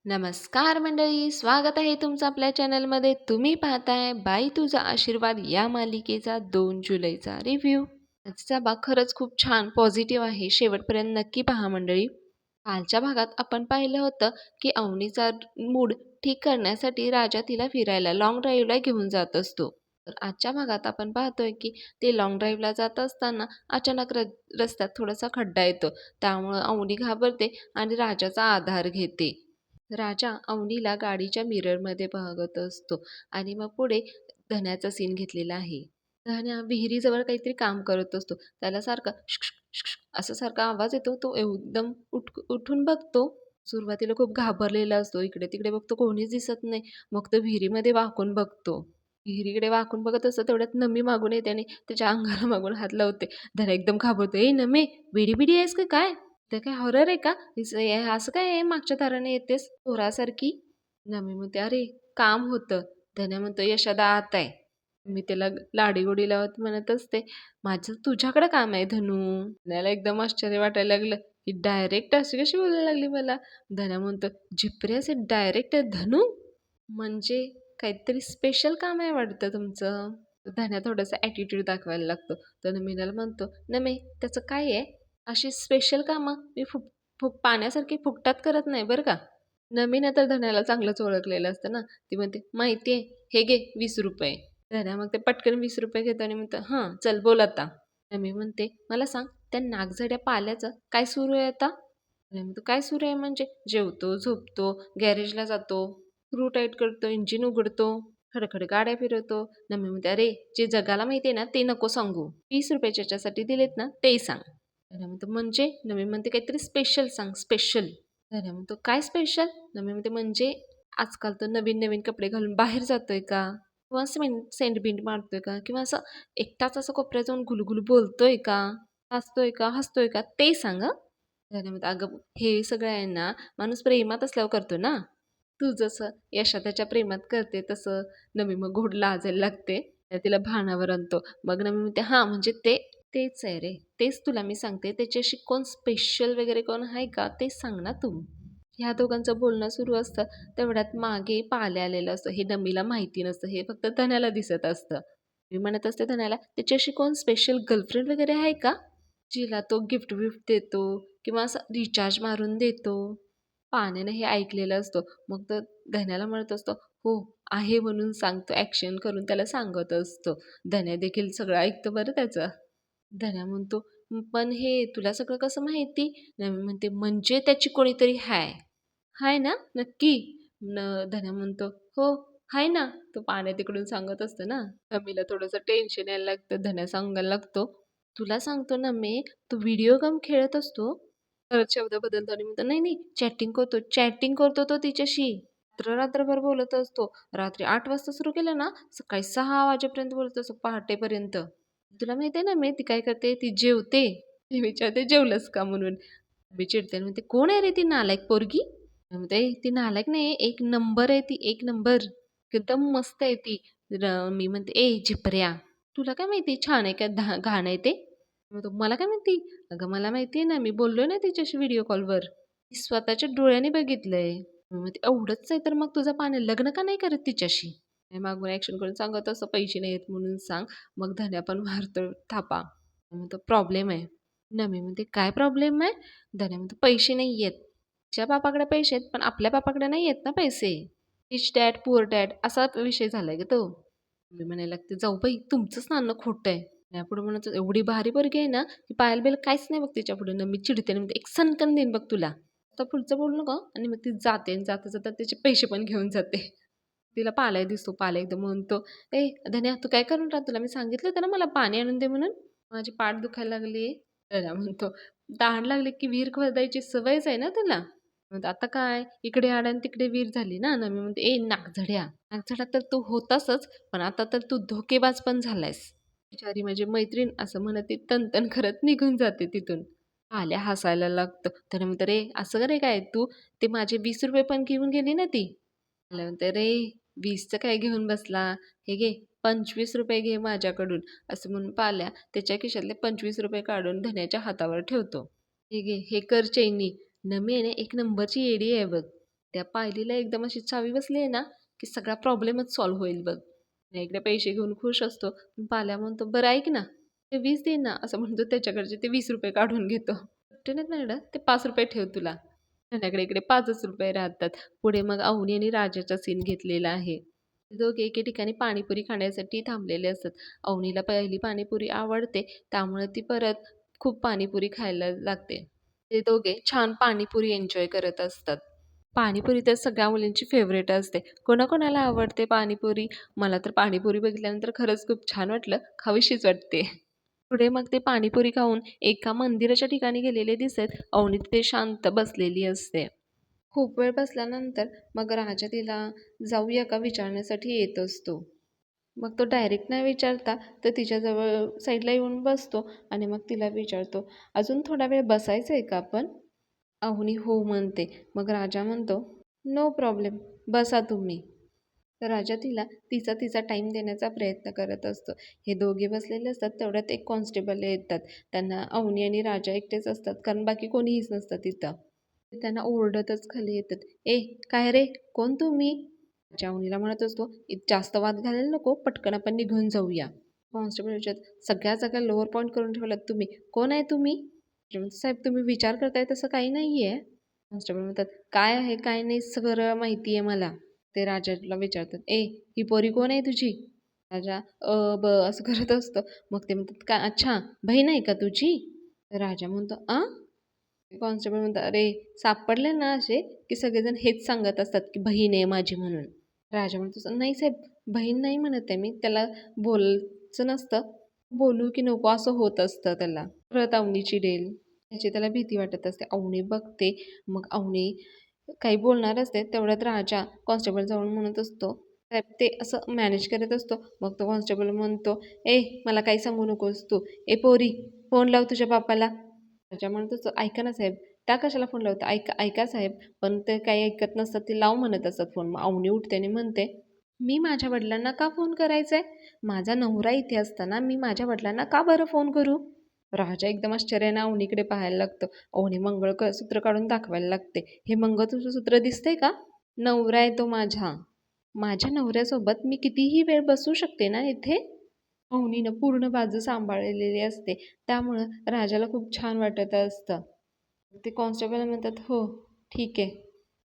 नमस्कार मंडळी, स्वागत आहे तुमचं आपल्या चॅनलमध्ये. तुम्ही पाहताय बाई तुझा आशीर्वाद या मालिकेचा 2 जुलैचा रिव्ह्यू. आजचा भाग खरंच खूप छान पॉझिटिव्ह आहे. शेवटपर्यंत नक्की पहा मंडळी. कालच्या भागात आपण पाहिलं होतं की अवनीचा मूड ठीक करण्यासाठी राजा तिला फिरायला लॉंग ड्राईव्हला घेऊन जात असतो. तर आजच्या भागात आपण पाहतोय की ते लॉंग ड्राईव्हला जात असताना अचानक रस्त्यात थोडासा खड्डा येतो. त्यामुळं अवनी घाबरते आणि राजाचा आधार घेते. राजा अवनीला गाडीच्या मिररमध्ये बघत असतो आणि मग पुढे धन्याचा सीन घेतलेला आहे. धन्या विहिरीजवळ काहीतरी काम करत असतो. त्याला सारखा शुक शुक शुक शुक असं सारखा आवाज येतो. तो एकदम उठून बघतो. सुरुवातीला खूप घाबरलेला असतो. इकडे तिकडे बघतो, कोणीच दिसत नाही. मग तो विहिरीमध्ये वाकून बघतो. विहिरीकडे वाकून बघत असतो, तेवढ्यात नमी मागून येते आणि त्याच्या अंगाला मागून हात लावते. धन्या एकदम घाबरतो. "ए नमे, वेडी बिडी आहेस का काय? ते काय हॉरर आहे का? असं काय आहे, मागच्या दाराने येतेस चोरासारखी?" नमी म्हणते, "अरे काम होतं." धन्या म्हणतो, "यशोदा आत आहे." मी त्याला लाडीगोडी लावत म्हणत असते, "माझं तुझ्याकडे काम आहे धनू." धन्याला एकदम आश्चर्य वाटायला लागलं, की डायरेक्ट अशी कशी बोलायला लागली मला. धन्या म्हणतो, "जिप्रे असे डायरेक्ट धनू? म्हणजे काहीतरी स्पेशल काम आहे वाटतं तुमचं." धन्या थोडासा ॲटिट्यूड दाखवायला लागतो. तर नमीला म्हणतो, "नमे, त्याचं काय आहे? अशी स्पेशल कामं मी पाण्यासारखी फुकटात करत नाही बरं का." नमीनं तर धन्याला चांगलंच ओळखलेलं असतं ना. ती म्हणते, "माहिती आहे, हे घे ₹20." धन्या मग ते पटकन ₹20 घेतो आणि म्हणतो, "हां, चल बोल आता." नमी म्हणते, "मला सांग, त्या नागझड्या पाल्याचं काय सुरू आहे आता?" धन्या म्हणतो, "काय सुरू आहे म्हणजे?" "जेवतो, झोपतो, गॅरेजला जातो, स्क्रू टाईट करतो, इंजिन उघडतो, खडखड गाड्या फिरवतो." नमी म्हणते, "अरे, जे जगाला माहिती आहे ना, ते नको सांगू. ₹20 ज्याच्यासाठी दिलेत ना, ते सांग." धन्या म्हणतो, "म्हणजे?" नमी म्हणते, "काहीतरी स्पेशल सांग, स्पेशल." धन्या म्हणतो, "काय स्पेशल?" नमी म्हणते, "म्हणजे आजकाल तर नवीन नवीन कपडे घालून बाहेर जातोय का? किंवा सेंट बिंट मारतोय का? किंवा असं एकटाच असं कोपऱ्यात जाऊन गुलगुलू बोलतोय का? हसतोय का? हसतोय का? ते सांग हं." धन्या म्हणतो, "अगं, हे सगळं आहे ना, माणूस प्रेमात असल्यावर करतो ना. तू जसं यशोदाच्या प्रेमात करते तसं." नमी मग गोड लाजायला लागते. तिला भानावर आणतो. मग नमी म्हणते, "हां, म्हणजे तेच आहे रे. तेच तुला मी सांगते. त्याच्याशी कोण स्पेशल वगैरे कोण आहे का? ते सांग ना तू." ह्या दोघांचं बोलणं सुरू असतं. तेवढ्यात मागे पाल्या आलेलं असतं. हे नमीला माहिती नसतं. हे फक्त धन्याला दिसत असतं. मी म्हणत असते धन्याला, "त्याच्याशी कोण स्पेशल गर्लफ्रेंड वगैरे आहे का? जिला तो गिफ्ट-विफ्ट देतो किंवा असं रिचार्ज मारून देतो." पाण्यानं हे ऐकलेलं असतं. मग तो धन्याला म्हणत असतो, "हो, आहे म्हणून सांगतो." ॲक्शन करून त्याला सांगत असतो. धन्या देखील सगळं ऐकतो बरं त्याचं. धन्या म्हणतो, "पण हे तुला सगळं कसं माहिती?" नमी म्हणते, "म्हणजे त्याची कोणीतरी हाय." "हाय ना? नक्की?" धन्या म्हणतो, "हो, हाय ना." तो पाण्या तिकडून सांगत असतो ना. नमीला थोडंसं टेन्शन यायला लागतं. धन्या सांगायला लागतो, "तुला सांगतो ना मी, तो व्हिडिओ गेम खेळत असतो." परत शब्द बदलतो आणि म्हणतो, "नाही, नाही, चॅटिंग करतो तो तिच्याशी. रात्रभर बोलत असतो. रात्री 8 वाजता सुरू केलं ना, सकाळी 6 वाजेपर्यंत बोलत असतो, पहाटेपर्यंत. तुला माहिती आहे ना मी ती काय करते? ती जेवते. ती विचारते, 'जेवलंस का?' म्हणून. मी चिडते आणि म्हणते, "कोण आहे रे ती नालायक पोरगी?" म्हणते, "ती नालायक नाही, एक नंबर आहे ती, एक नंबर. एकदम मस्त आहे ती." मी म्हणते, "ए झिपऱ्या, तुला काय माहिती छान आहे का घाण आहे ते?" म्हणतो, "मला काय माहिती?" "अगं मला माहिती आहे ना, मी बोललोय ना तिच्याशी व्हिडिओ कॉलवर. मी स्वतःच्या डोळ्यांनी बघितलंय." मी म्हणते, "एवढंच आहे तर मग तुझं पाणी लग्न का नाही करत तिच्याशी?" मागून ॲक्शन करून सांगत असं, "पैसे नाही आहेत म्हणून सांग." मग धन्या पण मारतो थापा. म्हणतो, "प्रॉब्लेम आहे." नमी म्हणते, "काय प्रॉब्लेम आहे?" धन्या म्हणतो, "पैसे नाही आहेत. तिच्या बापाकडे पैसे आहेत, पण आपल्या बापाकडे नाही आहेत ना पैसे. रिच डॅड, पुअर डॅड असा विषय झालाय गं तो." मी म्हणायला लागते, "जाऊ बाई, तुमचंच नाणं खोटं आहे." त्यापुढे म्हणत, "एवढी भारी पोरगी आहे ना, की पायाला बिल काहीच नाही बघ तिच्यापुढे." मी चिडते आणि म्हणते, "एक सणकण देईन बघ तुला." आता पुढचं बोलू नका आणि मग ती जाते आणि जाता जाता त्याचे पैसे पण घेऊन जाते. तिला पाल्या दिसतो. पाल्या एकदम म्हणतो, "ए धन्या, तू काय करून राहिला? तुला मी सांगितलं होतं ना मला पाणी आणून दे म्हणून. माझी पाठ दुखायला लागली." धन्या म्हणतो, "तहान लागली की विहीर खोदायची सवयच आहे ना तुला?" म्हणतो, "आता काय? इकडे आड आणि तिकडे विहीर झाली ना." मी म्हणते, "ए नाकझड्या, नाकझडा तर तू होतासच, पण आता तर तू धोकेबाज पण झालायस." बिचारी माझी मैत्रीण असं म्हणत ती तन करत निघून जाते तिथून. आल्या हसायला लागतं. तर म्हणतो, "रे असं रे काय तू? ते माझे ₹20 पण घेऊन गेली ना ती." आल्या म्हणते, "रे 20चं काय घेऊन बसला? हे घे ₹25 घे माझ्याकडून." असं म्हणून पाल्या त्याच्या खिशातले ₹25 काढून धन्याच्या हातावर ठेवतो. "हे घे, हे कर चैनी. नमी आहे ना एक नंबरची येडी आहे बघ." त्या पायलीला एकदम अशी चावी बसली आहे ना, की सगळा प्रॉब्लेमच सॉल्व्ह होईल बघ. आणि इकडे पैसे घेऊन खुश असतो. पण पाल्या म्हणतो, "बरं ऐक ना, ते 20 दे ना." असं म्हणतो त्याच्याकडचे ते ₹20 काढून घेतो. "सुट्टे नाहीत माझ्याकडं, ते ₹5 ठेव तुला." त्याच्याकडे इकडे ₹5च राहतात. पुढे मग अवनी आणि राजाचा सीन घेतलेला आहे. ते दोघे एके ठिकाणी पाणीपुरी खाण्यासाठी थांबलेले असतात. अवनीला पहिली पाणीपुरी आवडते, त्यामुळे ती परत खूप पाणीपुरी खायला लागते. ते दोघे छान पाणीपुरी एन्जॉय करत असतात. पाणीपुरी तर सगळ्या मुलींची फेव्हरेट असते. कोणाकोणाला आवडते पाणीपुरी? मला तर पाणीपुरी बघितल्यानंतर खरंच खूप छान वाटलं, खावीशीच वाटते. पुढे मग ते पाणीपुरी खाऊन एका मंदिराच्या ठिकाणी गेलेले दिसत अवनी तिथे शांत बसलेली असते. खूप वेळ बसल्यानंतर मग राजा तिला जाऊया का विचारण्यासाठी येत असतो. मग तो डायरेक्ट नाही विचारता तर तिच्याजवळ साईडला येऊन बसतो आणि मग तिला विचारतो, "अजून थोडा वेळ बसायचं आहे का आपण?" अवनी हो म्हणते. मग राजा म्हणतो, "नो प्रॉब्लेम, बसा तुम्ही." तर राजा तिला तिचा तिचा टाईम देण्याचा प्रयत्न करत असतो. हे दोघे बसलेले असतात तेवढ्यात एक कॉन्स्टेबल येतात. त्यांना अवनी आणि राजा एकटेच असतात कारण बाकी कोणीच नसतं तिथं. ते त्यांना ओरडतच खाली येतात. "ए काय रे, कोण तुम्ही?" राजा अवनीला म्हणत असतो, जास्त वाद घालायला नको, पटकन आपण निघून जाऊया." कॉन्स्टेबल विचारतात, "सगळ्या जागा लोअर पॉईंट करून ठेवलात तुम्ही, कोण आहे तुम्ही?" राजा म्हणतो, "साहेब तुम्ही विचार करताय तसं काही नाही आहे." कॉन्स्टेबल म्हणतात, "काय आहे काय नाही सगळं माहिती आहे मला." ते राजाला विचारतात, "ए ही पोरी कोण आहे तुझी?" राजा ब असं करत असतो. मग ते म्हणतात, "काय अच्छा बहीण आहे का तुझी?" तर राजा म्हणतो, "आ?" कॉन्स्टेबल म्हणतात, "अरे सापडले ना असे की सगळेजण हेच सांगत असतात की बहीण आहे माझी म्हणून." राजा म्हणतो, "नाही साहेब बहीण नाही म्हणत आहे मी, त्याला बोलायचं नसतं, बोलू की नको असं होत असतं त्याला." परत अवनी चिडेल याची त्याला भीती वाटत असते. अवनी बघते, मग अवनी काही बोलणार असते तेवढ्यात राजा कॉन्स्टेबल जवळ म्हणत असतो, साहेब ते असं मॅनेज करत असतो. मग तो कॉन्स्टेबल म्हणतो, "ए मला काही सांगू नकोस तू, ए पोरी फोन लाव तुझ्या बापाला." राजा म्हणत असतो, "ऐका ना साहेब, त्या कशाला फोन लावता? ऐका ऐका साहेब." पण ते काही ऐकत नसतात, ते लाव म्हणत असतात फोन. मग अवनी उठते आणि म्हणते, "मी माझ्या वडिलांना का फोन करायचा आहे? माझा नवरा इथे असताना मी माझ्या वडिलांना का बरं फोन करू?" राजा एकदम आश्चर्याने अवनीकडे पाहायला लागतो. अवनी मंगळसूत्र काढून दाखवायला लागते. "हे मंगळसूत्र दिसतंय का? नवरा आहे तो माझा. माझ्या नवऱ्यासोबत मी कितीही वेळ बसू शकते ना इथे?" अवनीनं पूर्ण बाजू सांभाळलेली असते. त्यामुळं राजाला खूप छान वाटत असतं. ते कॉन्स्टेबल म्हणतात, "हो, ठीक आहे."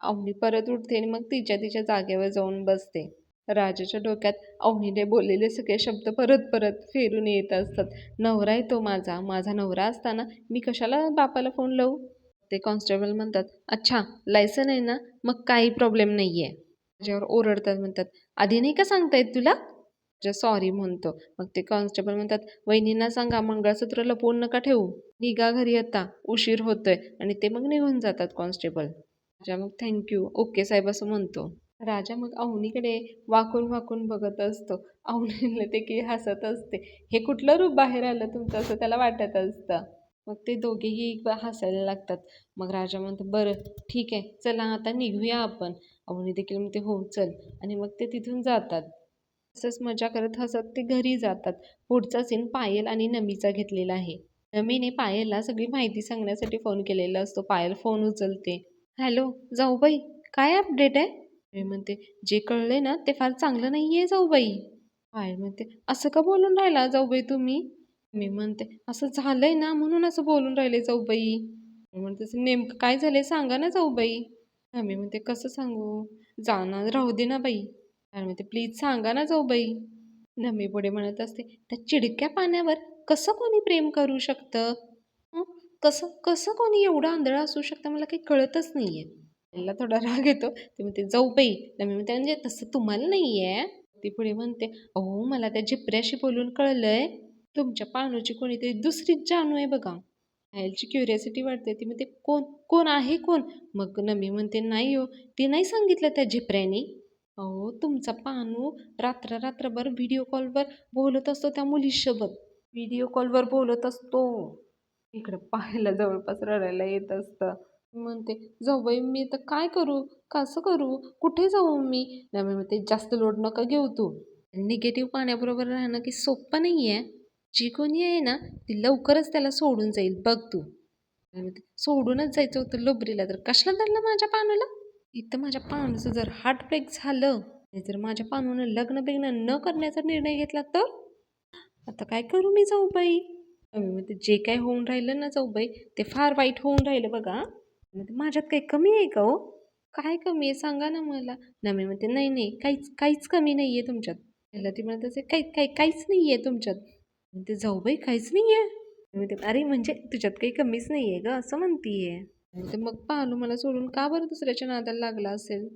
अवनी परत उठते आणि मग तिच्या तिच्या जागेवर जाऊन बसते. राजाच्या डोक्यात अवनीने बोललेले सगळे शब्द परत परत फिरून येत असतात. "नवरा आहे तो माझा. माझा नवरा असताना मी कशाला बापाला फोन लावू?" ते कॉन्स्टेबल म्हणतात, "अच्छा, लायसन आहे ना? मग काही प्रॉब्लेम नाही आहे." त्याच्यावर ओरडतात म्हणतात, "आधी नाही का सांगता येत तुला?" सॉरी म्हणतो. मग ते कॉन्स्टेबल म्हणतात, "वहिनींना सांगा मंगळसूत्र लपवून नका ठेवू. निघा घरी आता, उशीर होतोय." आणि ते मग निघून जातात कॉन्स्टेबल. राजा मग थँक्यू, ओके साहेब असं म्हणतो. राजा मग अवनीकडे वाकून वाकून बघत असतो. अवनीला ते की हसत असते. हे कुठलं रूप बाहेर आलं तुमचं असं त्याला वाटत असतं. मग ते दोघेही हसायला लागतात. मग राजा म्हणतो, "बरं ठीक आहे, चला आता निघूया आपण." अवनी देखील म्हणते, "हो चल." आणि मग ते तिथून जातात. तसंच मजा करत हसत ते घरी जातात. पुढचा सीन पायल आणि नमीचा घेतलेला आहे. नमीने पायलला सगळी माहिती सांगण्यासाठी फोन केलेला असतो. पायल फोन उचलते. "हॅलो जाऊबाई, काय अपडेट आहे?" मी म्हणते, "जे कळलंय ना ते फार चांगलं नाहीये जाऊबाई." पायल म्हणते, "असं का बोलून राहिला जाऊबाई तुम्ही?" मी म्हणते, "असं झालंय ना म्हणून असं बोलून राहिले जाऊबाई." मी म्हणते, "नेमकं काय झालंय सांगा ना जाऊबाई." मी म्हणते, "कसं सांगू? जाणार राहू दे ना बाई." आणि म्हणते, "प्लीज सांगा ना जाऊबाई." नमी पुढे म्हणत असते, "त्या चिडक्या पाण्यावर कसं कोणी प्रेम करू शकतं? हं? कसं कसं कोणी एवढं आंधळं असू शकतं मला काही कळतच नाहीये." त्याला थोडा राग येतो. ते म्हणते, "जाऊबाई." नमी म्हणते, "म्हणजे तसं तुम्हाला नाहीये." ती पुढे म्हणते, "अहो मला त्या झिपऱ्याशी बोलून कळलंय तुमच्या पानूची कोणीतरी दुसरीच जानू आहे बघा." पायलची क्युरिओसिटी वाटते. ती म्हणते, "कोण कोण आहे कोण?" मग नमी म्हणते, "नाही हो, ते नाही सांगितलं त्या झिपऱ्यानी." अहो तुमचा पानू रात्रभर व्हिडिओ कॉलवर बोलत असतो त्या मुलीसोबत. व्हिडिओ कॉलवर बोलत असतो. इकडं पाहायला जवळपास रडायला येत असतं. म्हणते, "जाऊबाई मी तर काय करू? कसं करू? कुठे जाऊ मी?" नमी म्हणते, "जास्त लोड नका घेऊ तू. निगेटिव्ह पाण्याबरोबर राहणं की सोपं नाही आहे. जी कोणी आहे ना ती लवकरच त्याला सोडून जाईल बघ तू." नमी म्हणते, "सोडूनच जायचं होतं लुबरीला तर कशाला धरलं माझ्या पानूला?" इथं माझ्या पाहुण्याचं जर हार्ट ब्रेक झालं आणि जर माझ्या पाहुण्यानं लग्न बिग्न न करण्याचा निर्णय घेतला तर आता काय करू मी जाऊबाई? म्हणते जे काय होऊन राहिलं ना जाऊबाई ते फार वाईट होऊन राहिलं बघा. म्हणते माझ्यात काही कमी आहे का हो? काय कमी आहे सांगा ना मला. ना मी म्हणते नाही नाही काहीच काहीच कमी नाही आहे तुमच्यात. त्याला ती म्हणत असे काही काही काहीच नाही आहे तुमच्यात. म्हणते जाऊबाई काहीच नाही आहे. मी म्हणते अरे म्हणजे तुझ्यात काही कमीच नाही आहे ग असं म्हणतीये. म्हणते मग पाहणं मला सोडून का बरं दुसऱ्याच्या नादाला लागला असेल?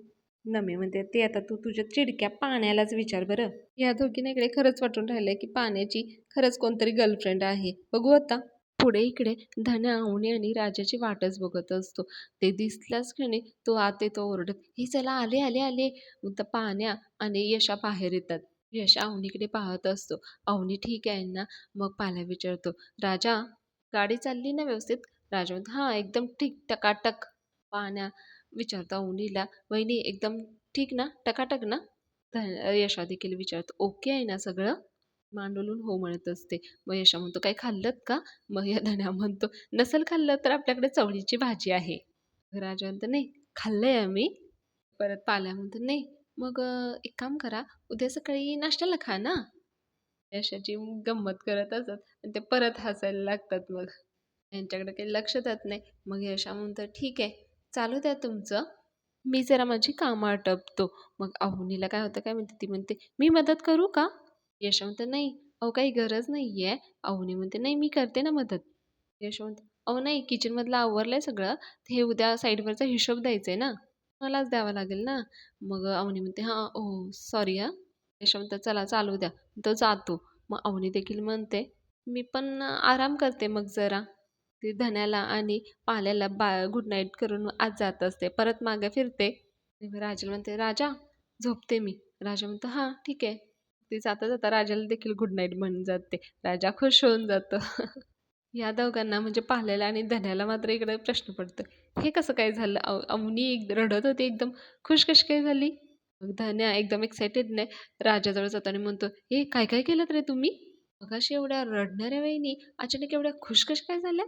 नमी म्हणते ते आता तू तुझ्या चिडक्या पाण्यालाच विचार बरं. या दोघींना इकडे खरंच वाटून राहिलंय की पाण्याची खरंच कोणतरी गर्लफ्रेंड आहे. बघू आता. पुढे इकडे धन्या अवनी आणि राजाची वाटच बघत असतो. ते दिसल्याच क्षणी तो आत येतो ओरडत, "हे चला आले, आले, आले." मग त्या पाण्या आणि यशा बाहेर येतात. यश अवनीकडे पाहत असतो. अवनी ठीक आहे ना? मग पाल्या विचारतो, "राजा, गाडी चालली ना व्यवस्थित?" राजा म्हणतो, "हां, एकदम ठीक, टकाटक." पाण्या विचारतो अवनीला, "वहिनी एकदम ठीक ना? टकाटक ना?" यशा देखील विचारतो, "ओके आहे ना सगळं?" मांडोलून हो म्हणत असते. मग यशा म्हणतो, "काही खाल्लत का?" मग या धन्या म्हणतो, "नसेल खाल्लं तर आपल्याकडे चवळीची भाजी आहे." राजा म्हणतो, "नाही, खाल्लंय आम्ही." परत पाल्या म्हणतो, "नाही, मग एक काम करा, उद्या सकाळी नाश्त्याला खा ना." यशाची गंमत करत असत आणि ते परत हसायला लागतात मग. यांच्याकडे काही लक्ष देत नाही. मग यशा म्हणतो, "ठीक आहे, चालू द्या तुमचं. मी जरा माझी कामं आटपतो." मग अवनीला काय होतं काय माहिती, ती म्हणते, "मी मदत करू का?" यश म्हणतो, "नाही, अहो काही गरज नाही आहे." अवनी म्हणते, "नाही, मी करते ना मदत." यश म्हणतो, "अहो नाही, किचनमधलं आवरलंय सगळं. हे उद्या साईडवरचा हिशोब द्यायचा आहे ना, मलाच द्यावा लागेल ना." मग अवनी म्हणते, "हां, ओह सॉरी हां." यश म्हणतो, "चला चालू द्या." तो जातो. मग अवनी देखील म्हणते, "मी पण आराम करते मग जरा." ती धन्याला आणि पाल्याला गुड नाईट करून आज जात असते. परत मागे फिरते. तेव्हा राजाला म्हणते, "राजा, झोपते मी." राजा म्हणतो, "हां, ठीक आहे." ते जाता जाता राजाला देखील गुड नाईट म्हणून जाते. राजा खुश होऊन जातो. या दोघांना म्हणजे पाल्याला आणि धन्याला मात्र इकडे प्रश्न पडतो. हे कसं काय झालं? अवनी रडत होती एकदम खुश कशी काय झाली? मग धन्या एकदम एक्साइटेडने राजाजवळ जातो आणि म्हणतो, "हे काय काय केलंत रे तुम्ही? मगाशी एवढ्या रडणाऱ्या वहिनी अचानक एवढ्या खुश कशा काय झाल्या?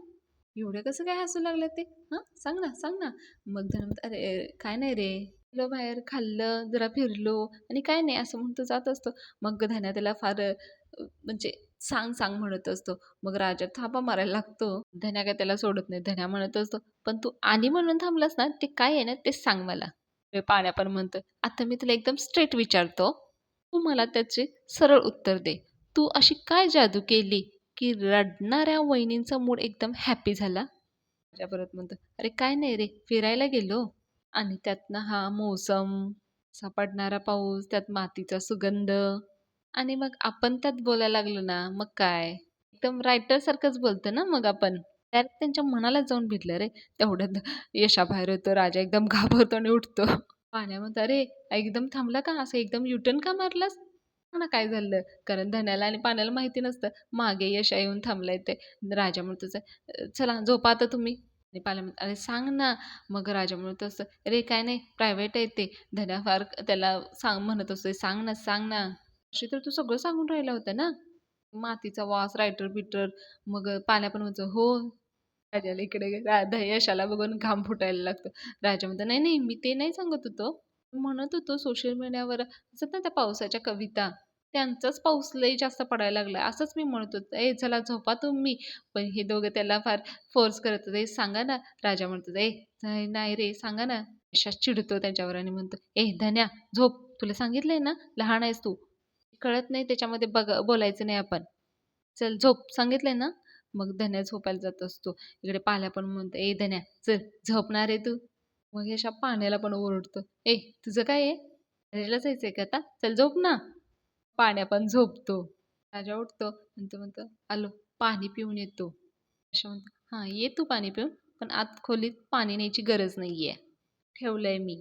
एवढं कसं काय हसू लागलं ते? हां, सांग ना, सांग ना." मग धन्या म्हणतो, "अरे काय नाही रे. गेलो बाहेर, खाल्लं, जरा फिरलो आणि काय नाही," असं म्हणतो जात असतो. मग धन्या त्याला फार म्हणजे सांग, सांग म्हणत असतो. मग राजा थापा मारायला लागतो. धन्या काय त्याला सोडत नाही. धन्या म्हणत असतो, "पण तू आली म्हणून थांबलास ना, ते काय आहे ना, ते सांग मला." ते पाण्या पण म्हणतोय, "आता मी तुला एकदम स्ट्रेट विचारतो. तू मला त्याचे सरळ उत्तर दे. तू अशी काय जादू केली, की रडणाऱ्या वहिनींचा मूड एकदम हॅपी झाला?" राजा परत म्हणतो, "अरे काय नाही रे, फिरायला गेलो आणि त्यातनं हा मोसम, असा पडणारा पाऊस, त्यात मातीचा सुगंध आणि मग आपण त्यात बोलायला लागलो ना, मग काय? एकदम रायटरसारखंच बोलतो ना मग आपण." त्यात त्यांच्या मनाला जाऊन भिडलं रे. तेवढ्यात यशा बाहेर येतो. राजा एकदम घाबरतो आणि उठतो. पाण्या म्हणतो, "अरे, एकदम थांबला का? असं एकदम युटर्न का मारलास? सांग ना काय झालं?" कारण धन्याला आणि पाण्याला माहिती नसतं. मागे यशा येऊन थांबलाय ते. राजा म्हणतो, चला झोपा आता तुम्ही." आणि पाल्या म्हणतो, "अरे सांग ना." मग राजा म्हणत असतो, "अरे काय नाही, प्रायव्हेट आहे ते." धन्या फार त्याला म्हणत असतो, "सांग ना, सांग ना." "अशी तर तू सगळं सांगून राहिला होता ना." मातीचा वास, रायटर-बिटर. मग पाल्या पण म्हणतो, "हो." राजाला इकडे यशाला बघून घाम फुटायला लागतो. राजा म्हणतो, "नाही, नाही, मी ते नाही सांगत होतो. म्हणत होतो सोशल मीडियावर असतात ना त्या पावसाच्या कविता, त्यांचाच पाऊस लई जास्त पडायला लागलाय. असंच मी म्हणत होतो. ए चला झोपा तुम्ही." पण हे दोघं त्याला फार फोर्स करत होते. "सांगा ना." राजा म्हणतो, नाही नाही रे, सांगा ना." यशा चिडतो त्याच्यावर आणि म्हणतो, धन्या, झोप. तुला सांगितलंय ना, लहान आहेस तू. कळत नाही त्याच्यामध्ये बोलायचं नाही आपण. चल झोप, सांगितलंय ना." मग धन्या झोपायला जात असतो. इकडे पाल्या पण म्हणतो, धन्या, चल झोपणार आहे तू?" मग यशा पाण्याला पण ओरडतो, तुझं काय आहे? कॉलेजला जायचंय का आता? चल झोप ना." पाण्या पण झोपतो. राजा उठतो आणि तो म्हणतो, "आलो, पाणी पिऊन येतो." यशा म्हणतो, "हां, ये तू पाणी पिऊन, पण आत खोलीत पाणी न्यायची गरज नाहीये. ठेवलंय मी."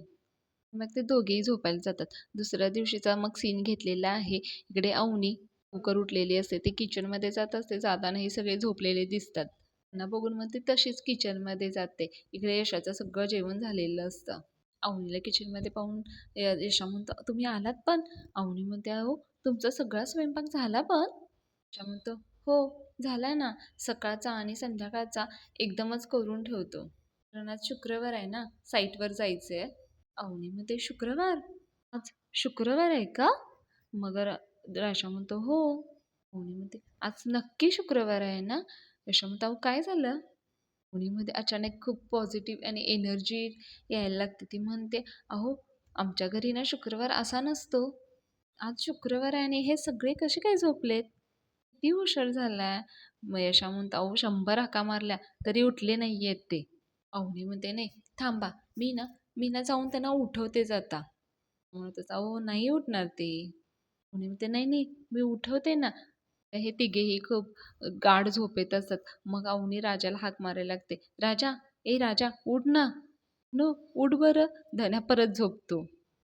मग ते दोघेही झोपायला जातात. दुसऱ्या दिवशीचा मग सीन घेतलेला आहे. इकडे अवनी लवकर उठलेली असते. ती किचनमध्ये जात असते. जाताना हे सगळे झोपलेले दिसतात. त्यांना बघून मग ती तशीच किचनमध्ये जाते. इकडे यशाचं सगळं जेवण झालेलं असतं. अवनीला किचनमध्ये पाहून यशा म्हणतो, "तुम्ही आलात पण?" अवनी म्हणते, "अहो, तुमचा सगळा स्वयंपाक झाला पण?" यशा म्हणतो, "हो, झाला ना. सकाळचा आणि संध्याकाळचा एकदमच करून ठेवतो. कारण आज शुक्रवार आहे ना, साईटवर जायचंय." अवनी म्हणते, शुक्रवार? आज शुक्रवार आहे का? मग राशा म्हणतो, हो. अवनी म्हणते, आज नक्की शुक्रवार आहे ना? राशा म्हणतो, अहो काय झालं? अवनीमध्ये अचानक खूप पॉझिटिव्ह आणि एनर्जी यायला लागते. ती म्हणते, अहो आमच्या घरी ना शुक्रवार असा नसतो. आज शुक्रवार आहे आणि हे सगळे कसे काय झोपलेत? किती उशीर झालाय? मग यशा म्हणतो, अहो 100 हाका मारल्या तरी उठले नाहीयेत ते. अवनी म्हणते, नाही थांबा, मी ना जाऊन त्यांना उठवतेच आता. म्हणतच, अहो नाही उठणार ते. कोणी म्हणते, नाही नाही मी उठवते ना. हे तिघेही खूप गाढ झोपेत असतात. मग अवनी राजाला हाक मारायला लागते, राजा, ए राजा उठ ना. नो, उठ बरं. धन्या परत झोपतो.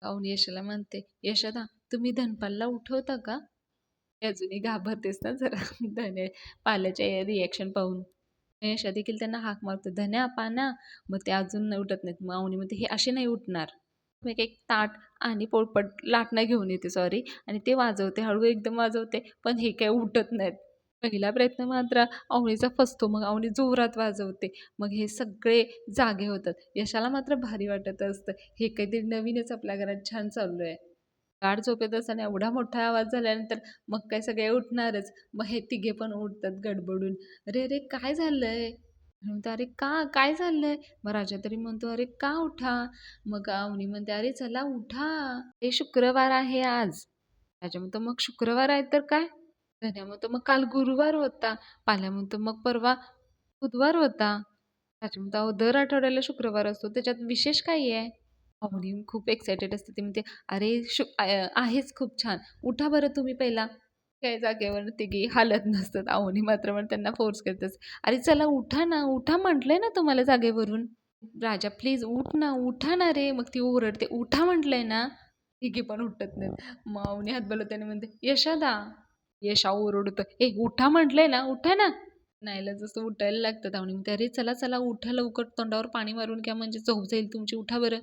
अवनी यशाला म्हणते, यशोदा तुम्ही धनपालला उठवता का? ती अजूनही घाबरतेस ना जरा धन्या पाल्याच्या रिॲक्शन पाहून. यशा देखील त्यांना हाक मारतो, धन्या पाना. मग ते अजून नाही उठत नाहीत. मग अवनी म्हणते, हे असे नाही उठणार. मग एक ताट आणि पोळपट लाटणं घेऊन येते, सॉरी, आणि ते वाजवते, हळू एकदम वाजवते, पण हे काही उठत नाहीत. पहिला प्रयत्न मात्र अवनीचा फसतो. मग अवनी जोरात वाजवते. मग हे सगळे जागे होतात. यशाला मात्र भारी वाटत असतं, हे काहीतरी नवीनच आपल्या घरात छान चालू आहे. गाढ झोपेत असताना एवढा मोठा आवाज झाल्यानंतर मग काय सगळे उठणारच. मग हे तिघे पण उठतात गडबडून. "अरे, अरे काय झालंय?" म्हणतो, "अरे का? काय झालंय?" मग राजा तरी म्हणतो, "अरे का उठा?" मग अवनी म्हणते, "अरे चला उठा. हे शुक्रवार आहे आज." राजा म्हणतो, "मग शुक्रवार आहे तर काय?" धन्या म्हणतो, "मग काल गुरुवार होता." पाल्या म्हणतो, "मग परवा बुधवार होता." राजा म्हणतो, "अहो दर आठवड्याला शुक्रवार असतो. त्याच्यात विशेष काय आहे?" अवनी खूप एक्सायटेड असते. ती म्हणते, "अरे आहेच खूप छान. उठा बरं तुम्ही पहिला." काही जागेवर तिघी हालत नसतात. अवनी मात्र मग त्यांना फोर्स करतेच. "अरे चला उठा ना, उठा म्हटलंय ना तुम्हाला जागेवरून." "राजा प्लीज उठ ना, उठा ना रे." मग ती ओरडते, "उठा म्हटलंय ना." तिघी पण उठत नाहीत. मग अवनी हात बनवते म्हणते, "यशोदा." यशा ओरडतो, "ए उठा म्हटलंय ना, उठा ना." नाईलाजास्तव उठायला लागतात. अवनी म्हणते, "अरे चला, चला उठा लवकर, तोंडावर पाणी मारून घ्या म्हणजे झोप जाईल तुमची, उठा बरं."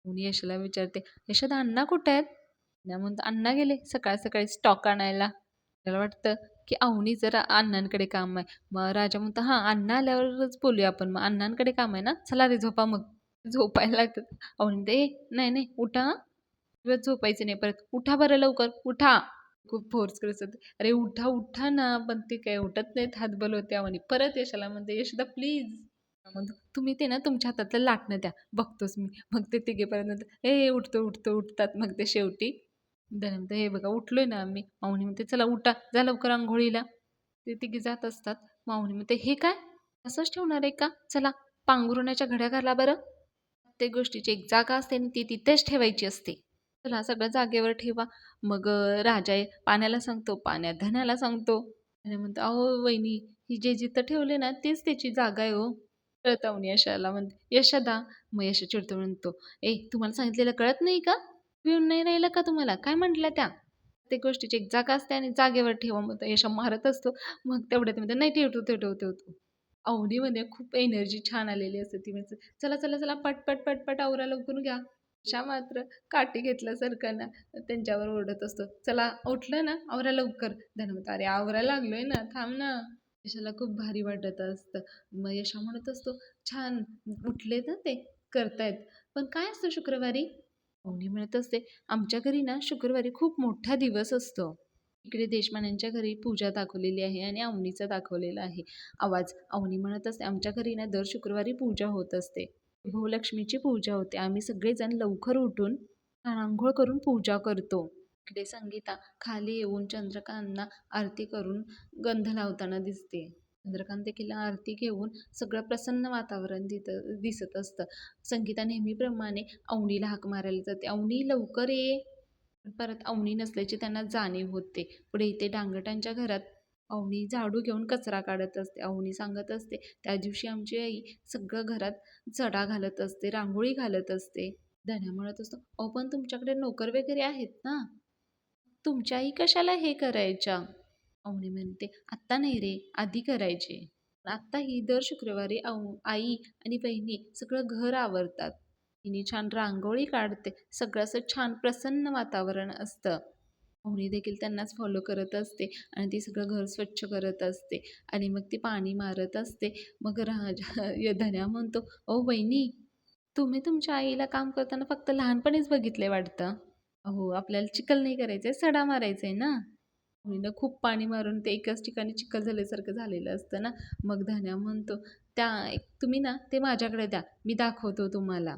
मग यशला विचारते, "यशोदा अण्णा कुठे आहेत?" त्या म्हणतो, "अण्णा गेले सकाळ सकाळी स्टॉक आणायला." त्याला वाटतं की अवनी जरा अण्णांकडे काम आहे. मग राजा म्हणतो, "हां, अण्णा आल्यावरच बोलूया आपण. मग अण्णांकडे काम आहे ना? चला रे झोपा मग." झोपायला लागतात. अवनी म्हणते, "ए नाही नाही उठा हां. अजिबात झोपायचं नाही परत. उठा बरं लवकर, उठा." खूप फोर्स करत असते. "अरे उठा, उठा ना." पण ते काही उठत नाहीत. हात बलवते अवनी. परत यशाला म्हणते, "यशोदा प्लीज." म्हणतो, "तुम्ही ते ना तुमच्या हातातलं लाटणं द्या, बघतोच मी." मग ते तिघेपर्यंत म्हणतात, "ए उठतो, उठतो." उठतात मग ते शेवटी. धन्या म्हणतो, "हे बघा उठलोय ना आम्ही." माऊनी म्हणते, "चला उठा, जा लवकर अंघोळीला." ते तिघे जात असतात. माऊनी म्हणते, "हे काय? असंच ठेवणार आहे का? चला पांघरुणाच्या घड्या घाला बरं." प्रत्येक गोष्टीची एक जागा असते आणि ती तिथेच ठेवायची असते. चला सगळं जागेवर ठेवा. मग राजा पाण्याला सांगतो, पाण्या धन्याला सांगतो. धन्या म्हणतो, "अहो वहिनी, ही जे जिथं ठेवले ना तीच त्याची जागा आहे हो." कळतवणी यशाला म्हणते, "यशोदा." मग यश चिडतो म्हणतो, "ए तुम्हाला सांगितलेलं कळत नाही का? येऊन नाही राहिलं का तुम्हाला? काय म्हटल्या त्या?" प्रत्येक गोष्टीची एक जागा असते आणि जागेवर ठेवा. मग तो यशा मारत असतो. मग तेवढ्यात म्हणते, "नाही ठेवतो, ठेवतो, ठेवतो." अवनीमध्ये खूप एनर्जी छान आलेली असते. ती म्हणते, "चला, चला, चला पट, पट, पट, आवरा लवकर घ्या." आशा मात्र काठी घेतल्यासारखं ना त्यांच्यावर ओरडत असतो. "चला उठलं ना, आवरा लवकर." धन्वंत, "अरे आवरायला लागलोय ना, थांब ना." यशाला खूप भारी वाटत असतं. मग यशा म्हणत असतो, "छान उठले ना ते, करतायत. पण काय असतं शुक्रवारी?" अवनी म्हणत असते, "आमच्या घरी ना शुक्रवारी खूप मोठा दिवस असतो." इकडे देशपांड्यांच्या घरी पूजा दाखवलेली आहे आणि अवनीचा दाखवलेला आहे आवाज. अवनी म्हणत असते, "आमच्या घरी ना दर शुक्रवारी पूजा होत असते. भूलक्ष्मीची पूजा होते. आम्ही सगळेजण लवकर उठून अंघोळ करून पूजा करतो." इकडे संगीता खाली येऊन चंद्रकांतना आरती करून गंध लावताना दिसते. चंद्रकांत देखील आरती घेऊन सगळं प्रसन्न वातावरण दिसत असतं. संगीता नेहमीप्रमाणे अवनीला हाक मारायला जाते, "अवनी लवकर ये." परत अवनी नसल्याची त्यांना जाणीव होते. पुढे इथे डांगटांच्या घरात अवनी झाडू घेऊन कचरा काढत असते. अवनी सांगत असते, "त्या दिवशी आमची आई सगळं घरात सडा घालत असते, रांगोळी घालत असते." धन्या म्हणत असतो, "अहो पण तुमच्याकडे नोकर वगैरे आहेत ना, तुमच्या आई कशाला हे करायच्या?" अवनी म्हणते, "आत्ता नाही रे, आधी करायचे. आत्ता ही दर शुक्रवारी आई आणि बहिणी सगळं घर आवरतात. तिने छान रांगोळी काढते. सगळं असं छान प्रसन्न वातावरण असतं." अवनी देखील त्यांनाच फॉलो करत असते आणि ती सगळं घर स्वच्छ करत असते आणि मग ती पाणी मारत असते. मग राजा धन्या म्हणतो, "ओ वहिनी, तुम्ही तुमच्या आईला काम करताना फक्त लहानपणीच बघितले वाटतं. अहो, आपल्याला चिखल नाही करायचंय, सडा मारायचा आहे ना. होईना खूप पाणी मारून ते एकाच ठिकाणी चिखल झाल्यासारखं झालेलं असतं ना. मग धन्या म्हणतो, तुम्ही ना ते माझ्याकडे द्या, मी दाखवतो तुम्हाला."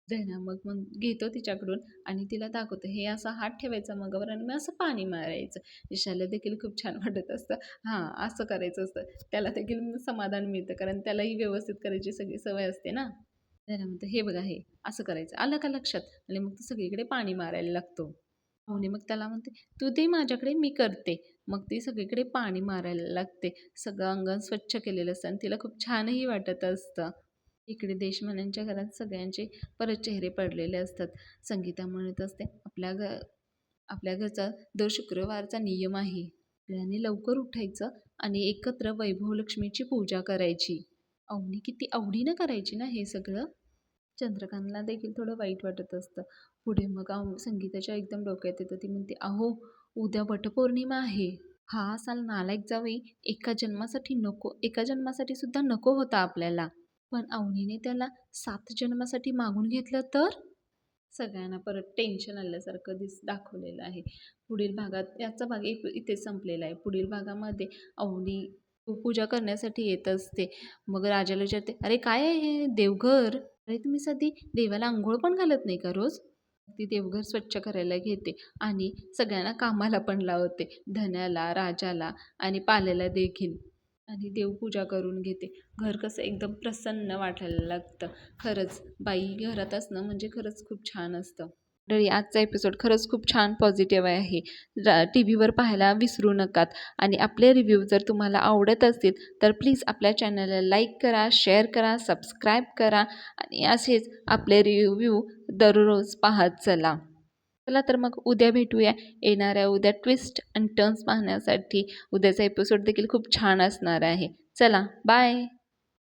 धन्या मग मग घेतो तिच्याकडून आणि तिला दाखवतो, हे असा हात ठेवायचा मगावर आणि मग असं पाणी मारायचं. ईशाला देखील खूप छान वाटत असतं. हां, असं करायचं असतं. त्याला देखील समाधान मिळतं कारण त्यालाही व्यवस्थित करायची सगळी सवय असते ना. धन्या म्हणतो, "हे बघा हे, असं करायचं. आलं का लक्षात?" आणि मग तो सगळीकडे पाणी मारायला लागतो. पाहुणे मग त्याला म्हणते, "तू दे माझ्याकडे, मी करते." मग ती सगळीकडे पाणी मारायला लागते. सगळं अंगण स्वच्छ केलेलं असतं आणि तिला खूप छानही वाटत असतं. इकडे देशमान्यांच्या घरात सगळ्यांचे परत चेहरे पडलेले असतात. संगीता म्हणत असते, आपल्या घरचा दर शुक्रवारचा नियम आहे. सगळ्यांनी लवकर उठायचं आणि एकत्र वैभवलक्ष्मीची पूजा करायची." अवनी किती आवडीनं करायची ना हे सगळं. चंद्रकांतला देखील थोडं वाईट वाटत असतं. पुढे मग संगीताच्या एकदम डोक्यात येतं. ती म्हणते, "अहो, उद्या वटपौर्णिमा आहे. हा असा नालायक जावई एका जन्मासाठी सुद्धा नको होता आपल्याला. पण अवनीने त्याला 7 जन्मासाठी मागून घेतलं तर?" सगळ्यांना परत टेन्शन आल्यासारखं दाखवलेलं आहे. पुढील भागात याचा भाग इथे संपलेला आहे. पुढील भागामध्ये अवनी पूजा करण्यासाठी येत असते. मग राजाला विचारते, "अरे काय आहे हे देवघर? अरे तुम्ही साधी देवाला अंघोळ पण घालत नाही का रोज?" ती देवघर स्वच्छ करायला घेते आणि सगळ्यांना कामाला पण लावते. धन्याला, राजाला आणि पाल्याला देखील. आणि देवपूजा करून घेते. घर कसं एकदम प्रसन्न वाटायला लागतं. खरंच बाई घरात असणं म्हणजे खरंच खूप छान असतं. मंडळी, आजचा एपिसोड खरंच खूप छान पॉझिटिव्ह आहे. टी व्हीवर पाहायला विसरू नकात आणि आपले रिव्ह्यू जर तुम्हाला आवडत असतील तर प्लीज आपल्या चॅनलला लाईक करा, शेअर करा, सबस्क्राईब करा आणि असेच आपले रिव्ह्यू दररोज पाहत चला. चला तर मग उद्या भेटूया. येणाऱ्या उद्या ट्विस्ट अँड टर्न्स पाहण्यासाठी उद्याचा एपिसोड देखील खूप छान असणार आहे. चला, बाय.